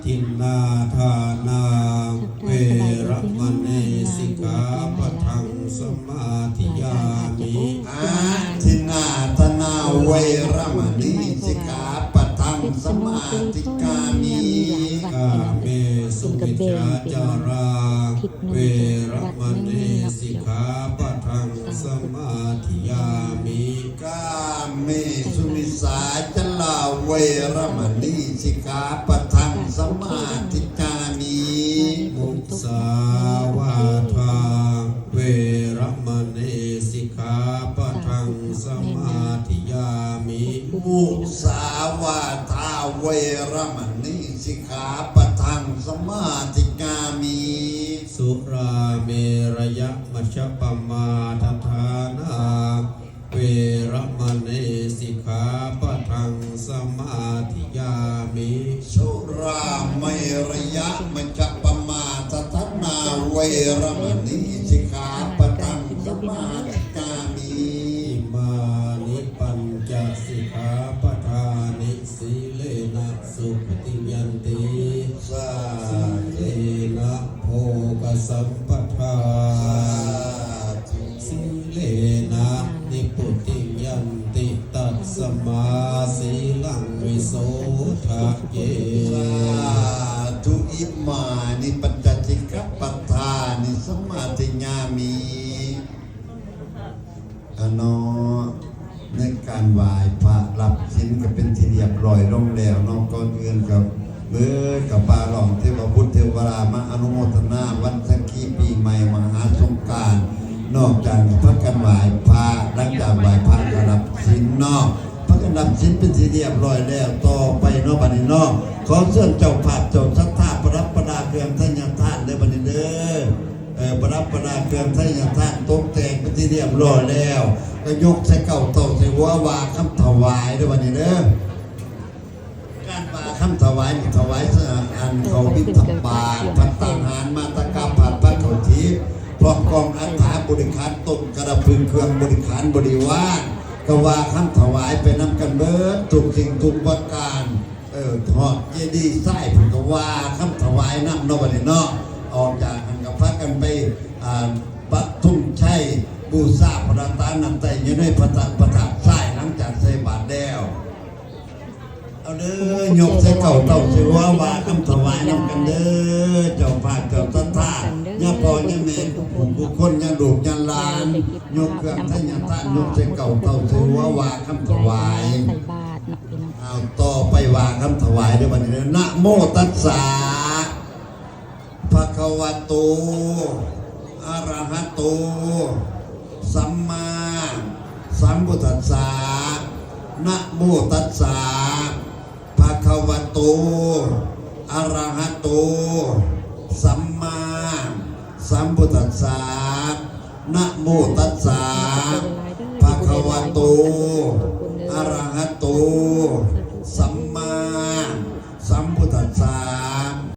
ทินนาทานาเวรมณีสิกขาปะทังสมาธิยามิอาทินนาทนาเวรมณีสิกขาปะทังสมาธิกามิกาเมสุมิจฉาจาราเวรมณีสิกขาปะทังสมาธิยามิกาเมสุมิสาจลาเวรมณีสิกขาปะทังสมาธิกามิมุสาวาทาเวรมณีสิกขาปะทังสมาธิยามิมุสาวาทาเวรมณีสิกขาปะทังสมาธิกามิสุราเมรยมัชฌปมาทฐานาเวรมณีสิกขาปะทังสมาธิยามิสุราเมรยมัชฌปมาทฐานาเวรมณีสิกขาปะทังสมาธิกามิมานิปัญจสิกขาปะทานิสีเลนะสุปฏิยันติสาเอนะโภคสัมปทาสีเลนะนิพุติยันติตัสสมาสีลังวิโสทะเยทุอิมานิปัญจสิกขาปทานิสมาธิญามิในการไหว้พระรับศีลก็เป็นที่เรียบร้อยลงแล้วน้องก่อนเงินกับกับปาหลองเทวบุตรเทวรามาอนุโมทนาวันสักขีปีใหม่มหาสงกรานต์นอกจากพักกันไหว้พระหลังจากไหว้พระก็รับศีลนอกพักกันรับศีลเป็นที่เรียบร้อยแล้วต่อไปนอกบัดนี้นอกขอเชิญเจ้าภาพเจ้าศรัทธาประดับประดาเครื่องท่านยังท่านเลยบัดนี้เด้อประดับประดาเครื่องท่านยังท่านตกแต่งเป็นที่เรียบร้อยแล้วก็ยกใส่เก่าโตใส่หัววาคำถวายด้วยบัดนี้เด้อการวาคำถวายถวายอันเขาบิณฑบาตพัตตาหารมาตะกาผัดพัดเขาทิพย์พร้อมกองอัฐาบริขารต้นกระพึงเครื่องบริขารบริวารก็ว่าคำถวายไปนำกันเบิดทุกสิ่งทุกประการทอดเจดีย์ไส้ผมก็ว่าคำถวายนำนบัดนี้เนาะออกจากอันกับพักกันไปปักทุ่งชัยบูชาพระตานันไตอยู่ในพระธาตุทรายหลังจากใส่บาตรแล้วเอาเด้อยกใส่เก่าเต่าใส่ว่าคำถวายนำกันเด้อเจ้าภาคเจ้าศรัทธาย่าพ่อย่าแม่ผู้คนย่าลูกย่าหลานยกเครื่องท่านย่าท่านยกใส่เก่าเต่าใส่ว่าคำถวายเอาต่อไปว่าคำถวายเดี๋ยววันนี้นะโมตัสสะภะคะวะโตอะระหะโตสัมมาสัมพุทธัสสะนะโมตัสสะภะคะวะโตอะระหะโตสัมมาสัมพุทธัสสะนะโมตัสสะภะคะวะโตอะระหะโตสัมมาสัมพุทธัสสะ